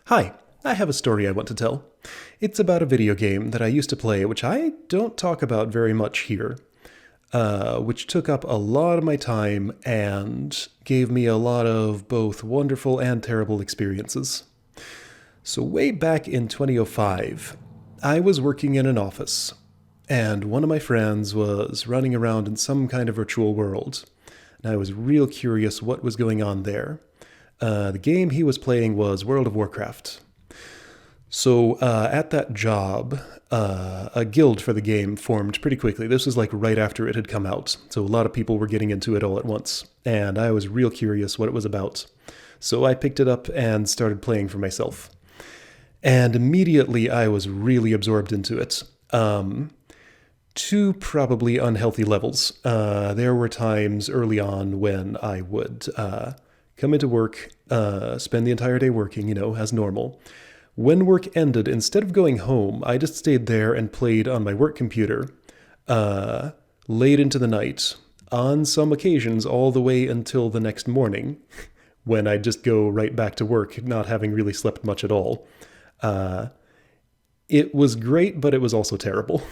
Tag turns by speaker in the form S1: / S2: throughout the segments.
S1: Hi, I have a story I want to tell. It's about a video game that I used to play, which I don't talk about very much here, which took up a lot of my time and gave me a lot of both wonderful and terrible experiences. So, way back in 2005, I was working in an office, and one of my friends was running around in some kind of virtual world, and I was real curious what was going on there. The game he was playing was World of Warcraft. So at that job, a guild for the game formed pretty quickly. This was like right after it had come out. So a lot of people were getting into it all at once. And I was real curious what it was about. So I picked it up and started playing for myself. And immediately I was really absorbed into it. To probably unhealthy levels. There were times early on when I would come into work, spend the entire day working, as normal. When work ended, instead of going home, I just stayed there and played on my work computer late into the night, on some occasions all the way until the next morning, when I'd just go right back to work, not having really slept much at all. It was great, but it was also terrible.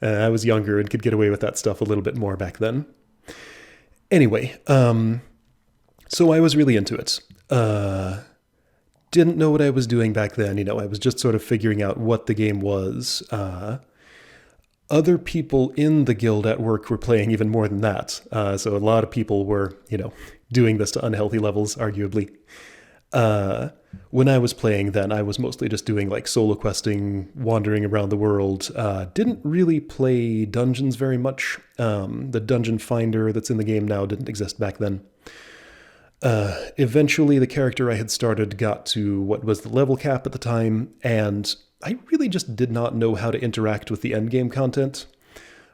S1: I was younger and could get away with that stuff a little bit more back then. Anyway, so I was really into it. Didn't know what I was doing back then. I was just sort of figuring out what the game was. Other people in the guild at work were playing even more than that. So a lot of people were, doing this to unhealthy levels, arguably. When I was playing then, I was mostly just doing like solo questing, wandering around the world. Didn't really play dungeons very much. The dungeon finder that's in the game now didn't exist back then. Eventually, the character I had started got to what was the level cap at the time, and I really just did not know how to interact with the endgame content.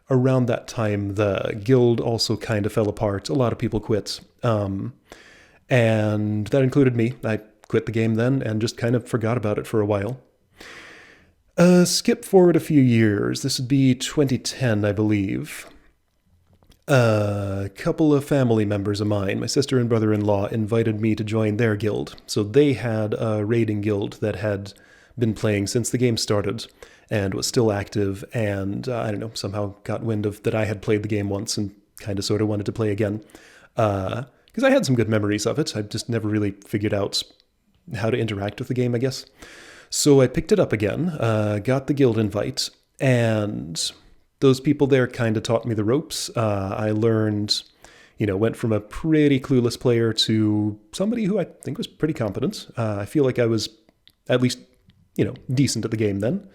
S1: Around that time, the guild also kind of fell apart. A lot of people quit. And that included me. I quit the game then and just kind of forgot about it for a while. Skip forward a few years. This would be 2010, I believe. A couple of family members of mine, my sister and brother-in-law, invited me to join their guild. So they had a raiding guild that had been playing since the game started and was still active, and I don't know, somehow got wind of that I had played the game once and kind of sort of wanted to play again. Because I had some good memories of it. I just never really figured out how to interact with the game, I guess. So I picked it up again, got the guild invite, and those people there kind of taught me the ropes. I learned, went from a pretty clueless player to somebody who I think was pretty competent. I feel like I was at least, decent at the game then.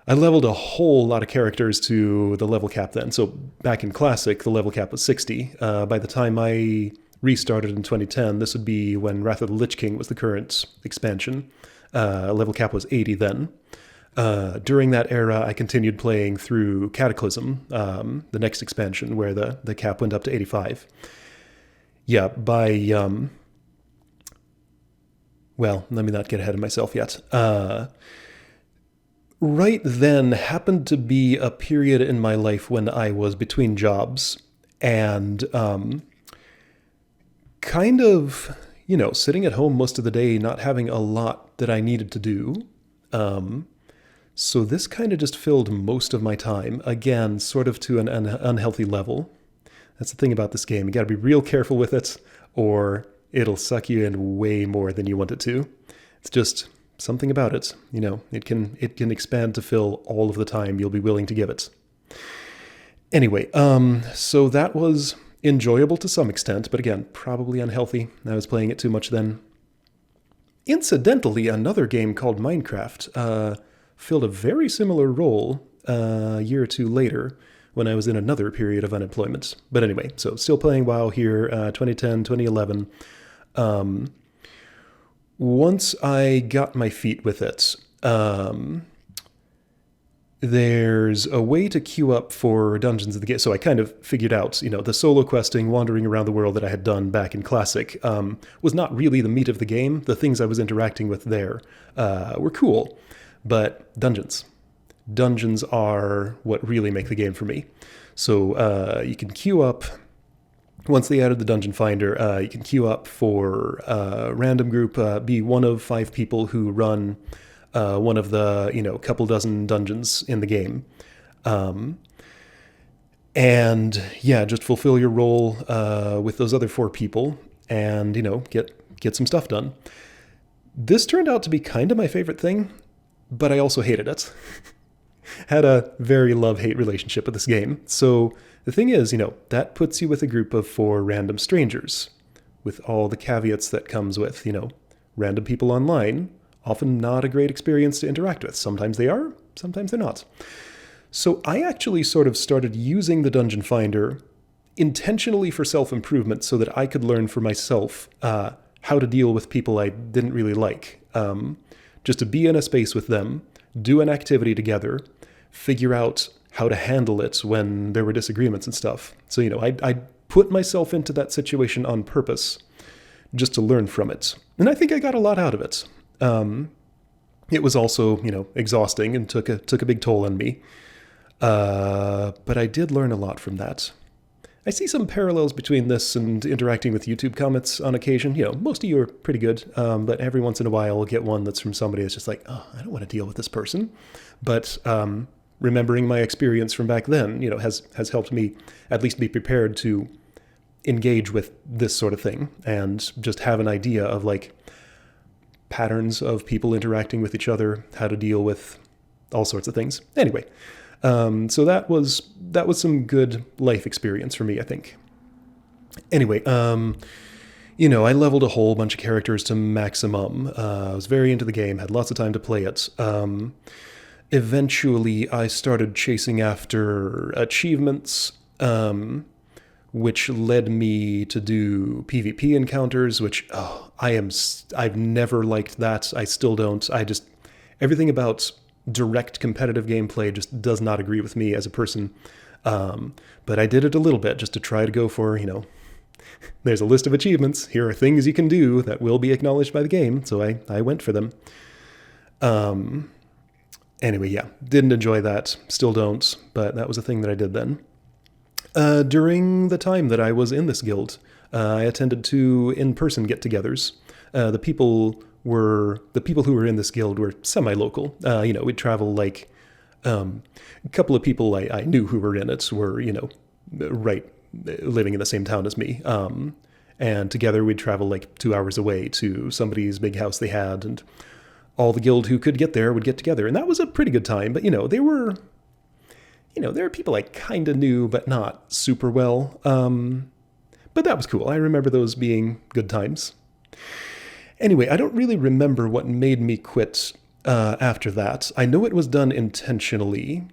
S1: I leveled a whole lot of characters to the level cap then. So back in Classic, the level cap was 60. By the time I restarted in 2010, this would be when Wrath of the Lich King was the current expansion. Level cap was 80 then. During that era, I continued playing through Cataclysm, the next expansion, where the cap went up to 85. Yeah, well, let me not get ahead of myself yet. Right then happened to be a period in my life when I was between jobs and kind of, sitting at home most of the day, not having a lot that I needed to do. So this kind of just filled most of my time, again, sort of to an unhealthy level. That's the thing about this game. You got to be real careful with it, or it'll suck you in way more than you want it to. It's just something about it. It can expand to fill all of the time you'll be willing to give it. Anyway, so that was enjoyable to some extent, but again, probably unhealthy. I was playing it too much then. Incidentally, another game called Minecraft filled a very similar role a year or two later when I was in another period of unemployment. But anyway, so still playing WoW here, 2010, 2011. Once I got my feet with it, there's a way to queue up for dungeons in the game. So I kind of figured out, the solo questing, wandering around the world that I had done back in Classic was not really the meat of the game. The things I was interacting with there were cool. But dungeons are what really make the game for me. So you can queue up once they added the dungeon finder, you can queue up for random group, be one of 5 people who run one of the couple dozen dungeons in the game. And yeah, just fulfill your role with those other 4 people, and get some stuff done. This turned out to be kind of my favorite thing, but I also hated it. Had a very love-hate relationship with this game. So the thing is, that puts you with a group of 4 random strangers, with all the caveats that comes with, random people online. Often not a great experience to interact with. Sometimes they are, sometimes they're not. So I actually sort of started using the Dungeon Finder intentionally for self-improvement so that I could learn for myself how to deal with people I didn't really like. Just to be in a space with them, do an activity together, figure out how to handle it when there were disagreements and stuff. So, I put myself into that situation on purpose just to learn from it. And I think I got a lot out of it. It was also, exhausting and took a big toll on me. But I did learn a lot from that. I see some parallels between this and interacting with YouTube comments on occasion. Most of you are pretty good, but every once in a while I'll get one that's from somebody that's just like, oh, I don't want to deal with this person. But remembering my experience from back then, has helped me at least be prepared to engage with this sort of thing and just have an idea of patterns of people interacting with each other, how to deal with all sorts of things. Anyway, so that was some good life experience for me, I think. Anyway, I leveled a whole bunch of characters to maximum. I was very into the game, had lots of time to play it. Eventually, I started chasing after achievements, which led me to do PvP encounters, which I've never liked that. I still don't. Everything about direct competitive gameplay just does not agree with me as a person. But I did it a little bit just to try to go for, there's a list of achievements. Here are things you can do that will be acknowledged by the game. So I went for them. Anyway, yeah, didn't enjoy that. Still don't. But that was a thing that I did then. During the time that I was in this guild, I attended 2 in-person get-togethers. The people who were in this guild were semi-local. We'd travel a couple of people I knew who were in it were, right, living in the same town as me. And together we'd travel 2 hours away to somebody's big house they had, and all the guild who could get there would get together. And that was a pretty good time, but, they were, there were people I kind of knew, but not super well. But that was cool. I remember those being good times. Anyway, I don't really remember what made me quit after that. I know it was done intentionally.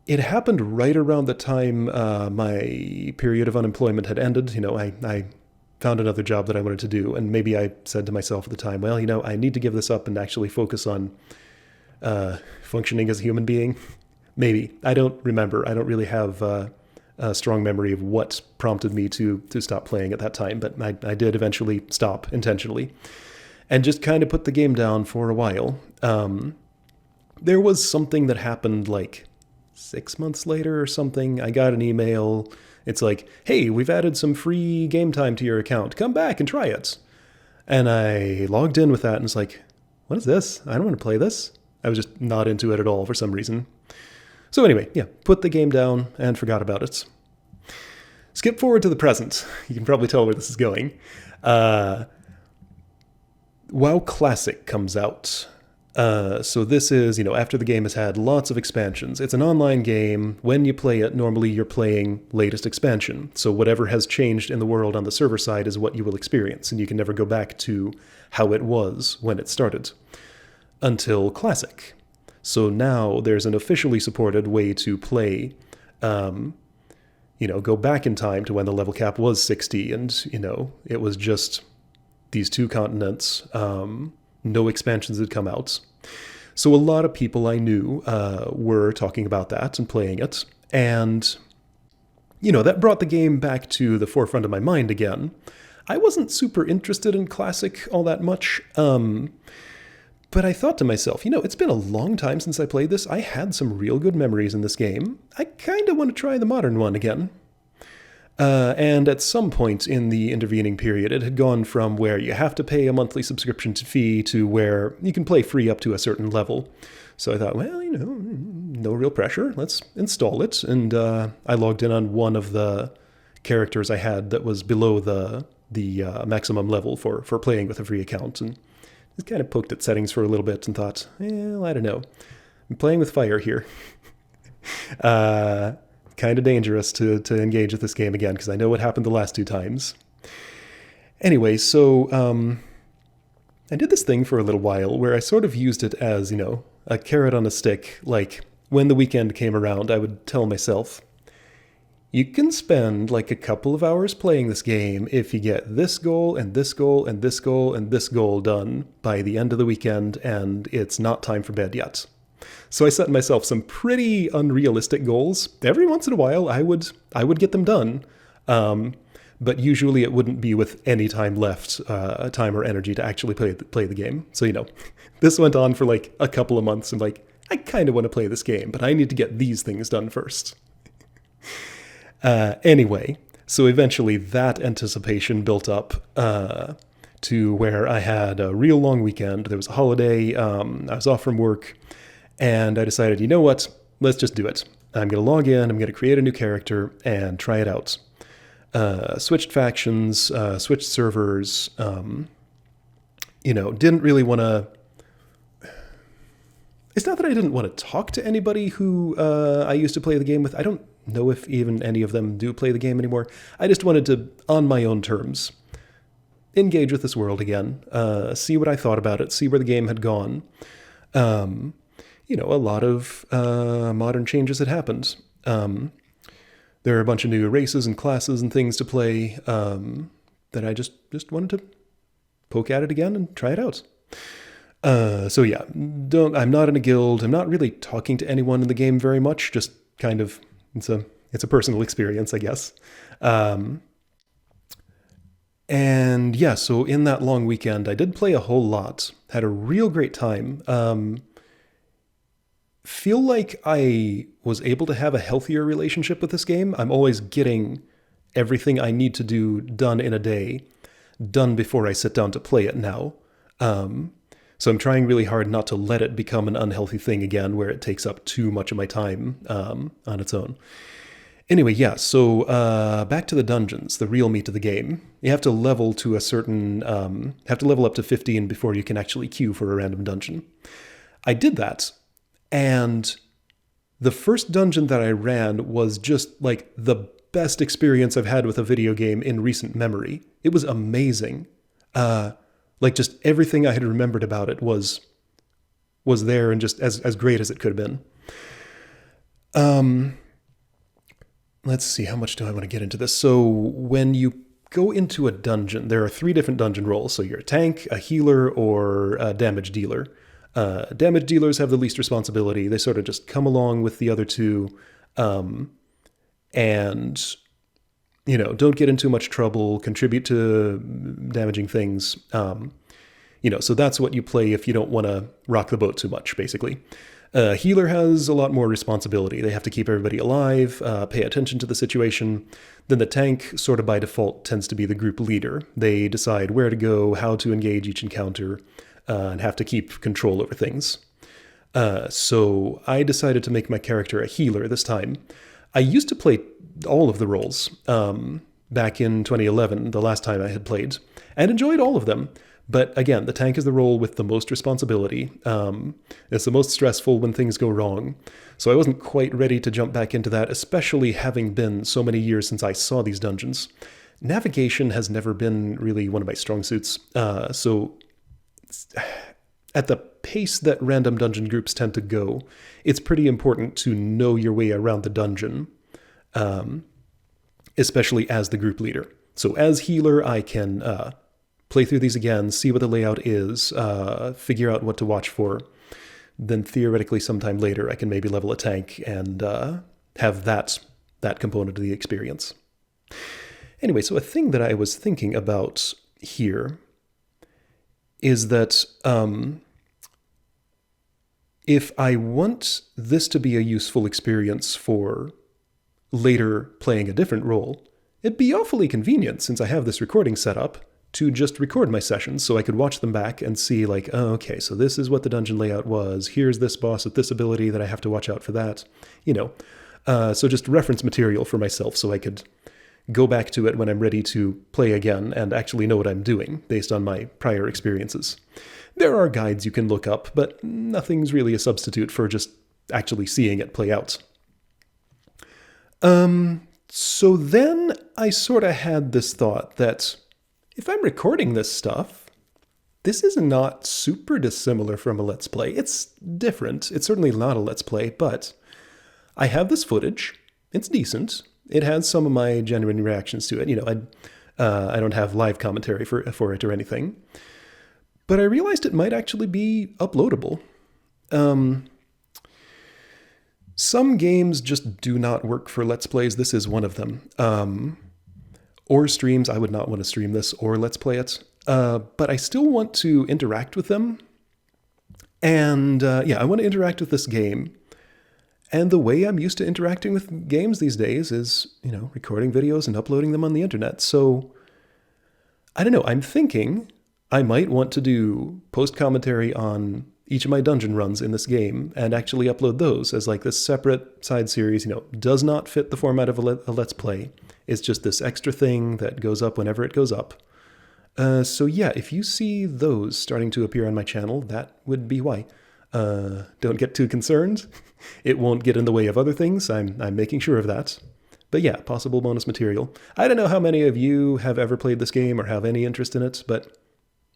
S1: It happened right around the time my period of unemployment had ended. I found another job that I wanted to do, and maybe I said to myself at the time, well, I need to give this up and actually focus on functioning as a human being. Maybe. I don't remember. I don't really have a strong memory of what prompted me to stop playing at that time, but I did eventually stop intentionally and just kind of put the game down for a while. There was something that happened 6 months later or something. I got an email. It's like, hey, we've added some free game time to your account. Come back and try it. And I logged in with that and it's like, what is this? I don't want to play this. I was just not into it at all for some reason. So anyway, yeah, put the game down and forgot about it. Skip forward to the present. You can probably tell where this is going. WoW Classic comes out. So this is, after the game has had lots of expansions. It's an online game. When you play it, normally you're playing latest expansion. So whatever has changed in the world on the server side is what you will experience, and you can never go back to how it was when it started. Until Classic. So now there's an officially supported way to play, go back in time to when the level cap was 60 and, it was just these 2 continents, no expansions had come out. So a lot of people I knew were talking about that and playing it. And, that brought the game back to the forefront of my mind again. I wasn't super interested in Classic all that much. But I thought to myself, it's been a long time since I played this. I had some real good memories in this game. I kind of want to try the modern one again. And at some point in the intervening period, it had gone from where you have to pay a monthly subscription fee to where you can play free up to a certain level. So I thought, well, no real pressure. Let's install it. And I logged in on one of the characters I had that was below the maximum level for playing with a free account, and just kind of poked at settings for a little bit and thought, well, I don't know. I'm playing with fire here. Kind of dangerous to engage with this game again, because I know what happened the last 2 times. Anyway, so I did this thing for a little while where I sort of used it as, a carrot on a stick. Like, when the weekend came around, I would tell myself, you can spend like a couple of hours playing this game if you get this goal and this goal and this goal and this goal done by the end of the weekend, and it's not time for bed yet. So I set myself some pretty unrealistic goals. Every once in a while, I would get them done, but usually it wouldn't be with any time left, time or energy to actually play the game. So this went on for like a couple of months, and like I kind of want to play this game, but I need to get these things done first. Anyway, so eventually that anticipation built up to where I had a real long weekend. There was a holiday. I was off from work. And I decided, you know what? Let's just do it. I'm going to log in. I'm going to create a new character and try it out. Switched factions, switched servers. Didn't really want to... It's not that I didn't want to talk to anybody who I used to play the game with. I don't know if even any of them do play the game anymore. I just wanted to, on my own terms, engage with this world again, see what I thought about it, see where the game had gone. A lot of modern changes had happened. There are a bunch of new races and classes and things to play that I just wanted to poke at it again and try it out. So yeah, I'm not in a guild. I'm not really talking to anyone in the game very much. Just kind of, it's a personal experience, I guess. And yeah, so in that long weekend, I did play a whole lot. Had a real great time. Feel like I was able to have a healthier relationship with this game. I'm always getting everything I need to do done in a day, done before I sit down to play it now. So I'm trying really hard not to let it become an unhealthy thing again, where it takes up too much of my time on its own. Anyway, yeah, so back to the dungeons, the real meat of the game. You have to level to a certain, have to level up to 15 before you can actually queue for a random dungeon. I did that. And the first dungeon that I ran was just like the best experience I've had with a video game in recent memory. It was amazing. Like just everything I had remembered about it was there and just as great as it could have been. Let's see, how much do I want to get into this? So when you go into a dungeon, there are 3 different dungeon roles. So you're a tank, a healer, or a damage dealer. Damage dealers have the least responsibility. They sort of just come along with the other 2, and don't get in too much trouble, contribute to damaging things. So that's what you play if you don't want to rock the boat too much, basically. Healer has a lot more responsibility. They have to keep everybody alive, pay attention to the situation. Then the tank, sort of by default, tends to be the group leader. They decide where to go, how to engage each encounter, and have to keep control over things. So I decided to make my character a healer this time. I used to play all of the roles back in 2011, the last time I had played, and enjoyed all of them. But again, the tank is the role with the most responsibility. It's the most stressful when things go wrong. So I wasn't quite ready to jump back into that, especially having been so many years since I saw these dungeons. Navigation has never been really one of my strong suits. So at the pace that random dungeon groups tend to go, it's pretty important to know your way around the dungeon, especially as the group leader. So as healer, I can play through these again, see what the layout is, figure out what to watch for. Then theoretically sometime later I can maybe level a tank and have that component of the experience. Anyway, so a thing that I was thinking about here is that if I want this to be a useful experience for later playing a different role, it'd be awfully convenient, since I have this recording set up, to just record my sessions so I could watch them back and see like, oh, okay, so this is what the dungeon layout was. Here's this boss with this ability that I have to watch out for that. So just reference material for myself so I could go back to it when I'm ready to play again and actually know what I'm doing based on my prior experiences. There are guides you can look up, but nothing's really a substitute for just actually seeing it play out. So then I sort of had this thought that if I'm recording this stuff, this is not super dissimilar from a Let's Play. It's different. It's certainly not a Let's Play, but I have this footage. It's decent. It has some of my genuine reactions to it. I don't have live commentary for it or anything. But I realized it might actually be uploadable. Some games just do not work for Let's Plays. This is one of them. Or streams. I would not want to stream this or Let's Play it. But I still want to interact with them. And I want to interact with this game. And the way I'm used to interacting with games these days is, recording videos and uploading them on the internet. So, I don't know. I'm thinking I might want to do post-commentary on each of my dungeon runs in this game and actually upload those as like this separate side series, does not fit the format of a Let's Play. It's just this extra thing that goes up whenever it goes up. So yeah, if you see those starting to appear on my channel, that would be why. Don't get too concerned. It won't get in the way of other things. I'm making sure of that. But yeah, possible bonus material. I don't know how many of you have ever played this game or have any interest in it, but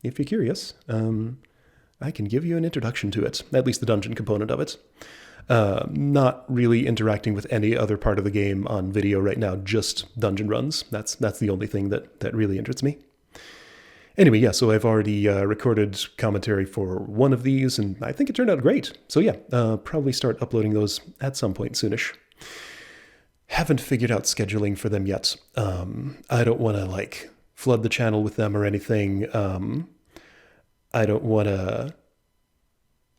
S1: if you're curious, I can give you an introduction to it, at least the dungeon component of it. Not really interacting with any other part of the game on video right now, just dungeon runs. That's the only thing that really interests me. Anyway, yeah, so I've already recorded commentary for one of these, and I think it turned out great. So yeah, probably start uploading those at some point soonish. Haven't figured out scheduling for them yet. I don't want to, flood the channel with them or anything. I don't want to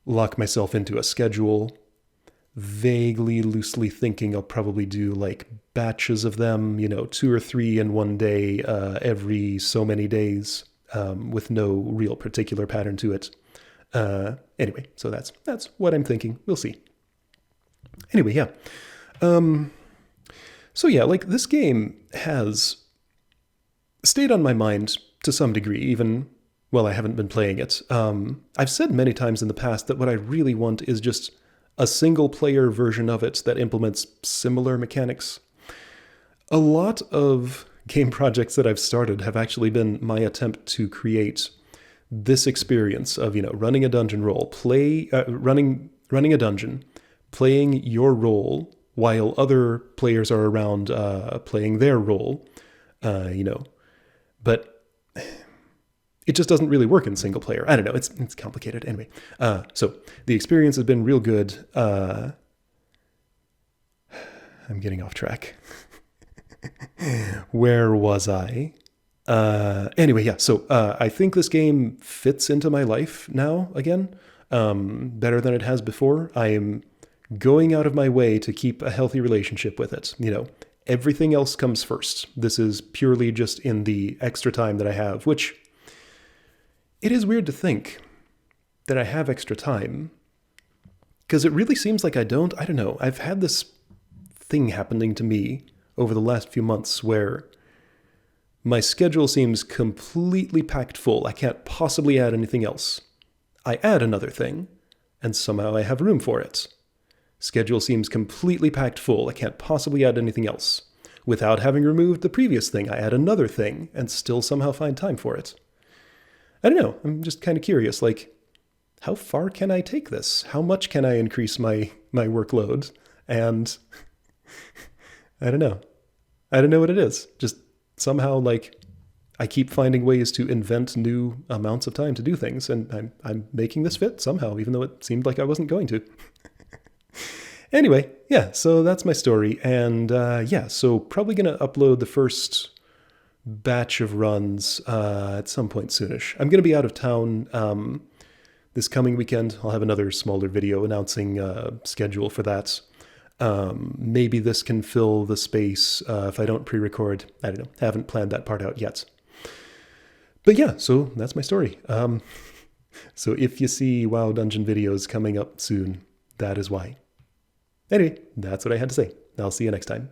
S1: lock myself into a schedule. Vaguely, loosely thinking I'll probably do, batches of them, 2 or 3 in one day every so many days. With no real particular pattern to it. Anyway, so that's what I'm thinking. We'll see. Anyway, yeah. So yeah, this game has stayed on my mind to some degree, even while I haven't been playing it. I've said many times in the past that what I really want is just a single-player version of it that implements similar mechanics. A lot of game projects that I've started have actually been my attempt to create this experience of, running a dungeon role, running a dungeon, playing your role while other players are around playing their role, but it just doesn't really work in single player. I don't know. It's complicated. Anyway, so the experience has been real good. I'm getting off track. Where was I? Anyway, yeah, so I think this game fits into my life now again, better than it has before. I am going out of my way to keep a healthy relationship with it. Everything else comes first. This is purely just in the extra time that I have, which it is weird to think that I have extra time, because it really seems like I don't know. I've had this thing happening to me over the last few months where my schedule seems completely packed full. I can't possibly add anything else. I add another thing, and somehow I have room for it. Schedule seems completely packed full. I can't possibly add anything else. Without having removed the previous thing, I add another thing, and still somehow find time for it. I don't know. I'm just kind of curious, how far can I take this? How much can I increase my workload? And I don't know. I don't know what it is. Just somehow, I keep finding ways to invent new amounts of time to do things, and I'm making this fit somehow, even though it seemed like I wasn't going to. Anyway, yeah, so that's my story, and so probably going to upload the first batch of runs at some point soonish. I'm going to be out of town this coming weekend. I'll have another smaller video announcing schedule for that. Maybe this can fill the space if I don't pre-record. I don't know. Haven't planned that part out yet. But yeah, so that's my story. So if you see WoW Dungeon videos coming up soon, that is why. Anyway, that's what I had to say. I'll see you next time.